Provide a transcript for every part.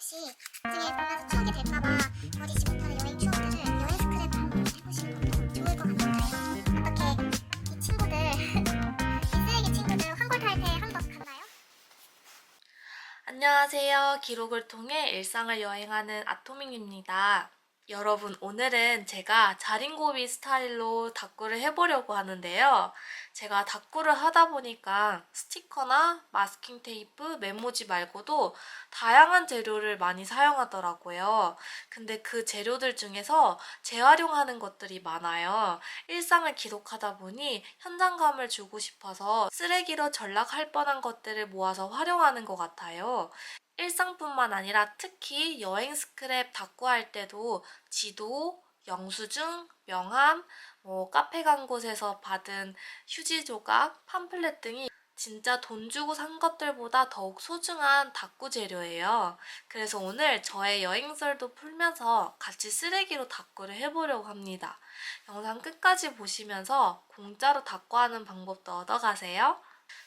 혹시 나중에 보면서 추억이 될까봐 버리지 못하는 여행 추억들을 여행 스크랩 한번 해보시는 것도 좋을 것 같아요. 어떻게 이 친구들 이 쓰레기 친구들 환골 탈퇴 한번 갔나요? 안녕하세요. 기록을 통해 일상을 여행하는 아토밍입니다. 여러분, 오늘은 제가 자린고비 스타일로 다꾸를 해보려고 하는데요. 제가 다꾸를 하다 보니까 스티커나 마스킹 테이프, 메모지 말고도 다양한 재료를 많이 사용하더라고요. 근데 그 재료들 중에서 재활용하는 것들이 많아요. 일상을 기록하다 보니 현장감을 주고 싶어서 쓰레기로 전락할 뻔한 것들을 모아서 활용하는 것 같아요. 일상뿐만 아니라 특히 여행 스크랩 다꾸할 때도 지도, 영수증, 명함, 카페 간 곳에서 받은 휴지 조각, 팜플렛 등이 진짜 돈 주고 산 것들보다 더욱 소중한 다꾸 재료예요. 그래서 오늘 저의 여행설도 풀면서 같이 쓰레기로 다꾸를 해보려고 합니다. 영상 끝까지 보시면서 공짜로 다꾸하는 방법도 얻어가세요.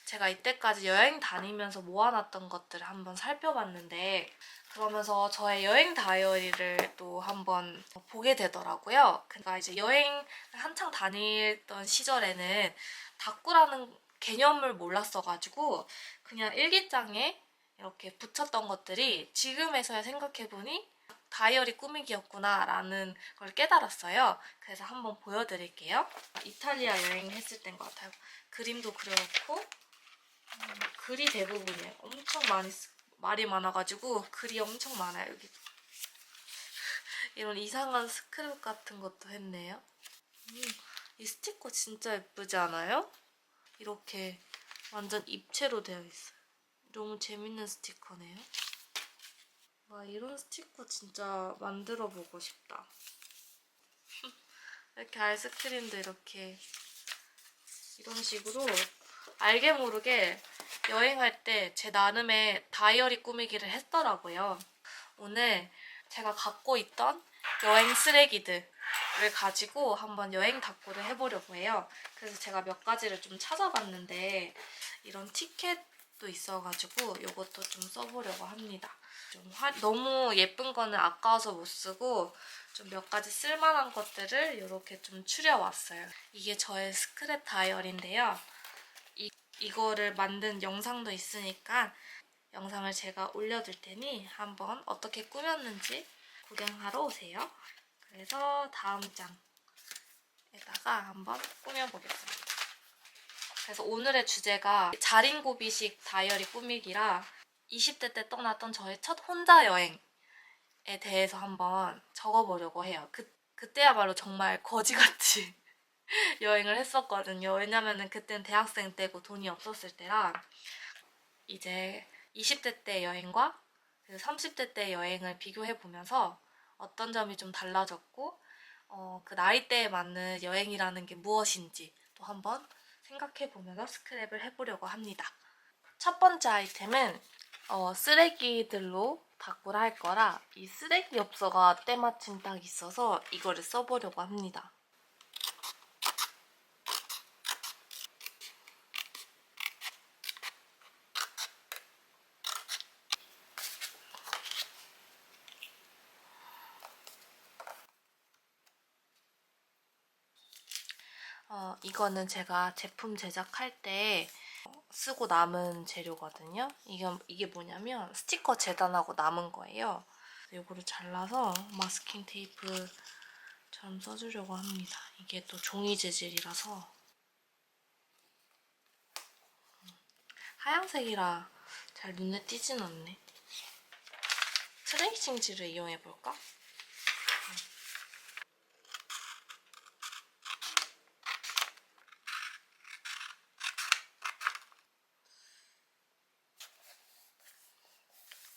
제가 이때까지 여행 다니면서 모아놨던 것들을 한번 살펴봤는데 그러면서 저의 여행 다이어리를 또 한번 보게 되더라고요. 그러니까 이제 여행을 한창 다니던 시절에는 다꾸라는 개념을 몰랐어가지고 그냥 일기장에 이렇게 붙였던 것들이 지금에서야 생각해보니 다이어리 꾸미기였구나 라는 걸 깨달았어요. 그래서 한번 보여드릴게요. 이탈리아 여행했을 때인 것 같아요. 그림도 그려놓고 글이 대부분이에요. 엄청 말이 많아가지고 글이 엄청 많아요. 여기 이런 이상한 스크랩 같은 것도 했네요. 이 스티커 진짜 예쁘지 않아요? 이렇게 완전 입체로 되어 있어요. 너무 재밌는 스티커네요. 와, 이런 스티커 진짜 만들어 보고 싶다. 이렇게 아이스크림도 이렇게 이런 식으로 알게 모르게 여행할 때 제 나름의 다이어리 꾸미기를 했더라고요. 오늘 제가 갖고 있던 여행 쓰레기들을 가지고 한번 여행 다꾸를 해보려고 해요. 그래서 제가 몇 가지를 좀 찾아봤는데 이런 티켓도 있어가지고 이것도 좀 써보려고 합니다. 너무 예쁜 거는 아까워서 못 쓰고 좀 몇 가지 쓸만한 것들을 이렇게 좀 추려왔어요. 이게 저의 스크랩 다이어리인데요. 이거를 만든 영상도 있으니까 영상을 제가 올려둘 테니 한번 어떻게 꾸몄는지 구경하러 오세요. 그래서 다음 장에다가 한번 꾸며보겠습니다. 그래서 오늘의 주제가 자린고비식 다이어리 꾸미기라 20대 때 떠났던 저의 첫 혼자 여행에 대해서 한번 적어보려고 해요. 그때야말로 정말 거지같이 여행을 했었거든요. 왜냐면은 그때는 대학생 때고 돈이 없었을 때라 이제 20대 때 여행과 30대 때 여행을 비교해 보면서 어떤 점이 좀 달라졌고 그 나이대에 맞는 여행이라는 게 무엇인지 또 한번 생각해 보면서 스크랩을 해보려고 합니다. 첫 번째 아이템은 쓰레기들로 다꾸를 할 거라 이 쓰레기 엽서가 때마침 딱 있어서 이거를 써보려고 합니다. 이거는 제가 제품 제작할 때 쓰고 남은 재료거든요. 이게 뭐냐면 스티커 재단하고 남은 거예요. 이거를 잘라서 마스킹 테이프처럼 써주려고 합니다. 이게 또 종이 재질이라서 하얀색이라 잘 눈에 띄진 않네. 트레이싱지를 이용해볼까?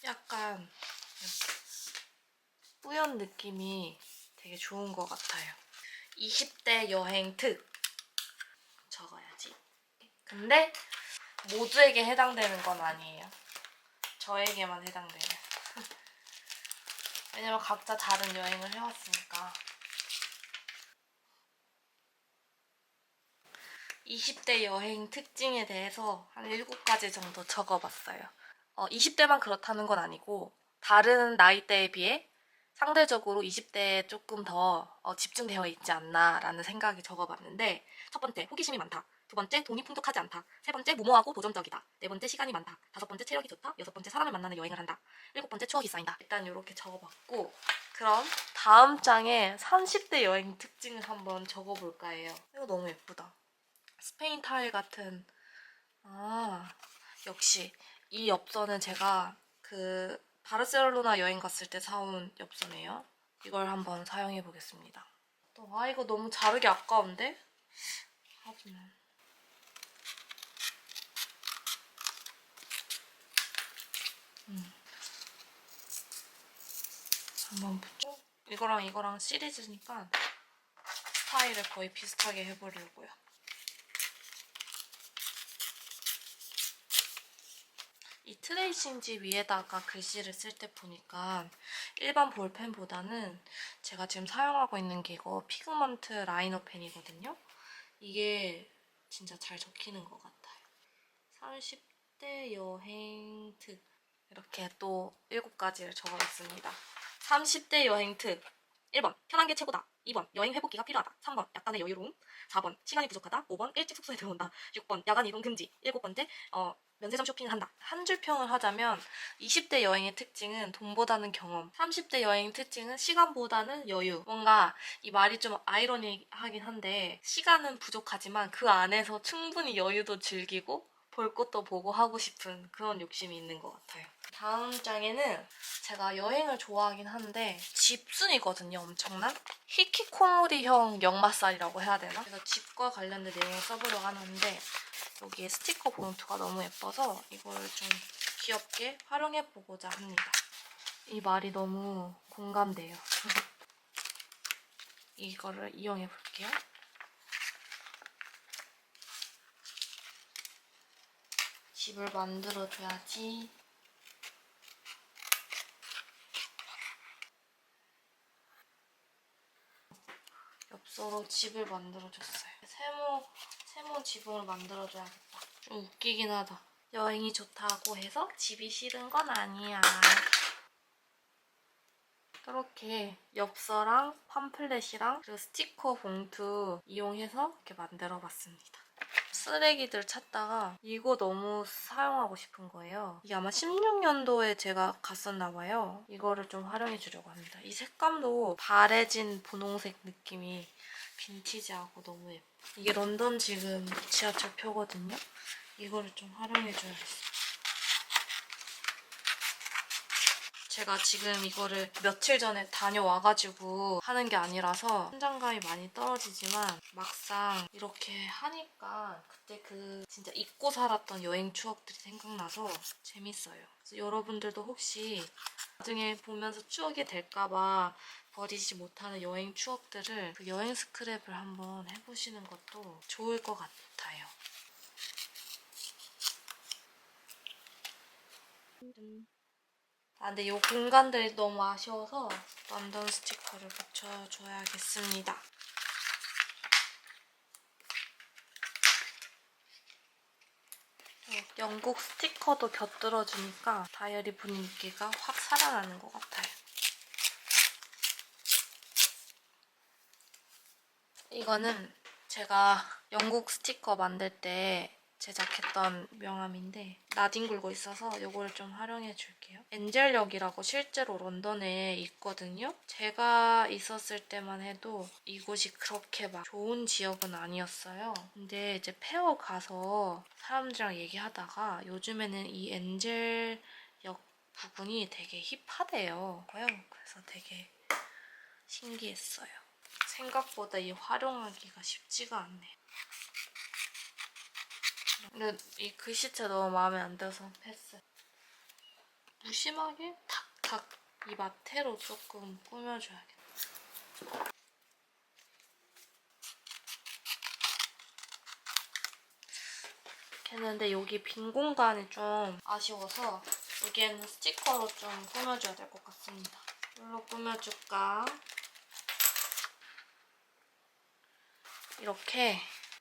약간 뿌연 느낌이 되게 좋은 것 같아요. 20대 여행 특 적어야지. 근데 모두에게 해당되는 건 아니에요. 저에게만 해당돼요. 왜냐면 각자 다른 여행을 해왔으니까. 20대 여행 특징에 대해서 한 7가지 정도 적어봤어요. 20대만 그렇다는 건 아니고 다른 나이대에 비해 상대적으로 20대에 조금 더 집중되어 있지 않나라는 생각이 적어봤는데, 첫 번째, 호기심이 많다. 두 번째, 돈이 풍족하지 않다. 세 번째, 무모하고 도전적이다. 네 번째, 시간이 많다. 다섯 번째, 체력이 좋다. 여섯 번째, 사람을 만나는 여행을 한다. 일곱 번째, 추억이 쌓인다. 일단 이렇게 적어봤고, 그럼 다음 장에 30대 여행 특징을 한번 적어볼까 해요. 이거 너무 예쁘다. 스페인 타일 같은, 역시 이 엽서는 제가 그 바르셀로나 여행 갔을 때 사온 엽서네요. 이걸 한번 사용해 보겠습니다. 이거 너무 자르기 아까운데? 하지만 한번 붙여. 이거랑 시리즈니까 스타일을 거의 비슷하게 해보려고요. 이 트레이싱지 위에다가 글씨를 쓸 때 보니까 일반 볼펜보다는 제가 지금 사용하고 있는 게 이거 피그먼트 라이너 펜이거든요. 이게 진짜 잘 적히는 것 같아요. 30대 여행 특, 이렇게 또 7가지를 적어봤습니다. 30대 여행 특 1번 편한 게 최고다. 2번 여행 회복기가 필요하다. 3번 약간의 여유로움. 4번 시간이 부족하다. 5번 일찍 숙소에 들어온다. 6번 야간 이동 금지. 7번째 면세점 쇼핑을 한다. 한 줄 평을 하자면 20대 여행의 특징은 돈보다는 경험, 30대 여행의 특징은 시간보다는 여유. 뭔가 이 말이 좀 아이러니하긴 한데, 시간은 부족하지만 그 안에서 충분히 여유도 즐기고 볼 것도 보고 하고 싶은 그런 욕심이 있는 것 같아요. 다음 장에는 제가 여행을 좋아하긴 한데 집순이거든요. 엄청난 히키코모리형 역마살이라고 해야 되나? 그래서 집과 관련된 내용을 써보려고 하는데, 여기에 스티커 봉투가 너무 예뻐서 이걸 좀 귀엽게 활용해보고자 합니다. 이 말이 너무 공감돼요. 이거를 이용해볼게요. 집을 만들어줘야지. 엽서로 집을 만들어줬어요. 세모 지붕을 만들어줘야겠다. 좀 웃기긴 하다. 여행이 좋다고 해서 집이 싫은 건 아니야. 이렇게 엽서랑 팜플렛이랑 그리고 스티커 봉투 이용해서 이렇게 만들어봤습니다. 쓰레기들 찾다가 이거 너무 사용하고 싶은 거예요. 이게 아마 16년도에 제가 갔었나 봐요. 이거를 좀 활용해 주려고 합니다. 이 색감도 바래진 분홍색 느낌이 빈티지하고 너무 예뻐요. 이게 런던 지금 지하철표거든요. 이거를 좀 활용해 줘야겠어요. 제가 지금 이거를 며칠 전에 다녀와가지고 하는 게 아니라서 현장감이 많이 떨어지지만, 막상 이렇게 하니까 그때 그 진짜 잊고 살았던 여행 추억들이 생각나서 재밌어요. 그래서 여러분들도 혹시 나중에 보면서 추억이 될까봐 버리지 못하는 여행 추억들을 그 여행 스크랩을 한번 해보시는 것도 좋을 것 같아요. 근데 이 공간들이 너무 아쉬워서 런던 스티커를 붙여줘야겠습니다. 영국 스티커도 곁들여주니까 다이어리 분위기가 확 살아나는 것 같아요. 이거는 제가 영국 스티커 만들 때 제작했던 명함인데 나뒹굴고 있어서 이걸 좀 활용해 줄게요. 엔젤역이라고 실제로 런던에 있거든요. 제가 있었을 때만 해도 이곳이 그렇게 막 좋은 지역은 아니었어요. 근데 이제 페어 가서 사람들이랑 얘기하다가 요즘에는 이 엔젤역 부분이 되게 힙하대요. 그래서 되게 신기했어요. 생각보다 이 활용하기가 쉽지가 않네. 근데 이 글씨체 너무 마음에 안 들어서 패스. 무심하게 탁탁 이 마테로 조금 꾸며줘야겠다. 했는데 여기 빈 공간이 좀 아쉬워서 여기에는 스티커로 좀 꾸며줘야 될 것 같습니다. 뭘로 꾸며줄까? 이렇게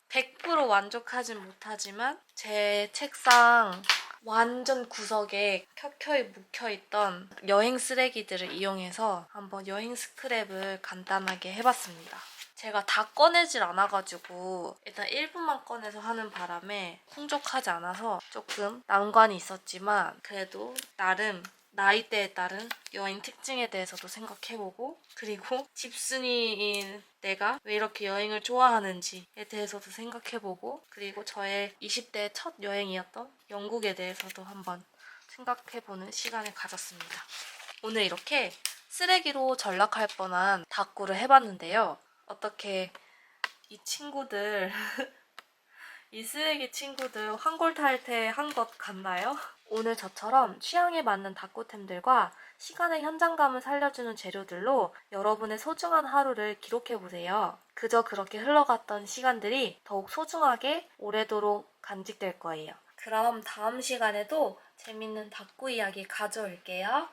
100% 만족하진 못하지만 제 책상 완전 구석에 켜켜이 묵혀있던 여행 쓰레기들을 이용해서 한번 여행 스크랩을 간단하게 해봤습니다. 제가 다 꺼내질 않아가지고 일단 1분만 꺼내서 하는 바람에 풍족하지 않아서 조금 난관이 있었지만 그래도 나름 나이대에 따른 여행 특징에 대해서도 생각해보고 그리고 집순이인 내가 왜 이렇게 여행을 좋아하는지에 대해서도 생각해보고 그리고 저의 20대 첫 여행이었던 영국에 대해서도 한번 생각해보는 시간을 가졌습니다. 오늘 이렇게 쓰레기로 전락할 뻔한 다꾸를 해봤는데요. 어떻게 이 친구들 이 쓰레기 친구들 환골탈태한 것 같나요? 오늘 저처럼 취향에 맞는 다꾸템들과 시간의 현장감을 살려주는 재료들로 여러분의 소중한 하루를 기록해보세요. 그저 그렇게 흘러갔던 시간들이 더욱 소중하게 오래도록 간직될 거예요. 그럼 다음 시간에도 재밌는 다꾸 이야기 가져올게요.